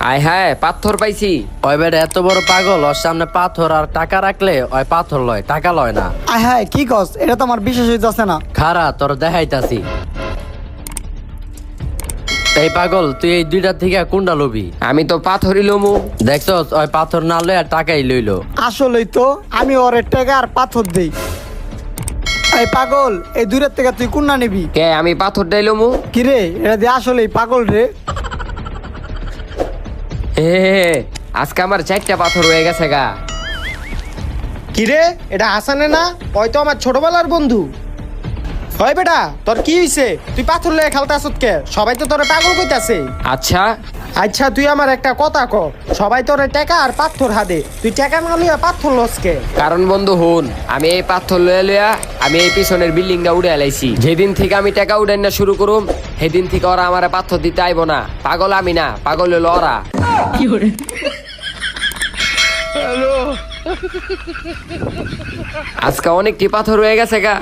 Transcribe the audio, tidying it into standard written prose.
আয় হায় পাথর পাইছি। ওই বেটা এত বড় পাগল, ওর সামনে পাথর আর টাকা রাখলে ওই পাথর লয়, টাকা লয় না। আয় হায় কি কস, এটা তো আমার বিশ্বাস হইতাছে না। খারা তোর দেখাইতাছি। এই পাগল, তুই এই দুইটার থেকে কোনটা লবি? আমি তো পাথরই লমু। দেখছস ওই পাথর না লয় আর টাকাই লইলো। আসলেই তো আমি ওরে টাকা আর পাথর দেই। এই পাগল, এই দূরের থেকে তুই কোনটা নিবি? কে আমি পাথর ডাই লমু? কিরে এটা দিয়ে আসলেই পাগল রে। হে আজকে আমার 4টা পাথর হয়ে গেছে গা। কিরে এটা হাসানে না? হয়তো আমার ছোটবেলার বন্ধু। হয় বেটা, তোর কি হইছে? তুই পাথর লয়ে খেলতে আসত কে? সবাই তো তোরে পাগল কইতাছে। আচ্ছা আচ্ছা তুই আমার একটা কথা ক, সবাই তোরে টাকা আর পাথর হাদে, তুই টাকা না লইয়া পাথর লস কে? কারণ বন্ধু হুন, আমি এই পাথর লয়ে লইয়া আমি এই পিছনের বিল্ডিংটা উড়ে আলাইছি। যেদিন থেকে আমি টাকা উড়াই না শুরু করুম, সেদিন থেকে ওরা আমার পাথর দিতে আইব না। পাগল আমি না, পাগল হলো ওরা। আজকে অনেকটি পাথর হয়ে গেছে গা।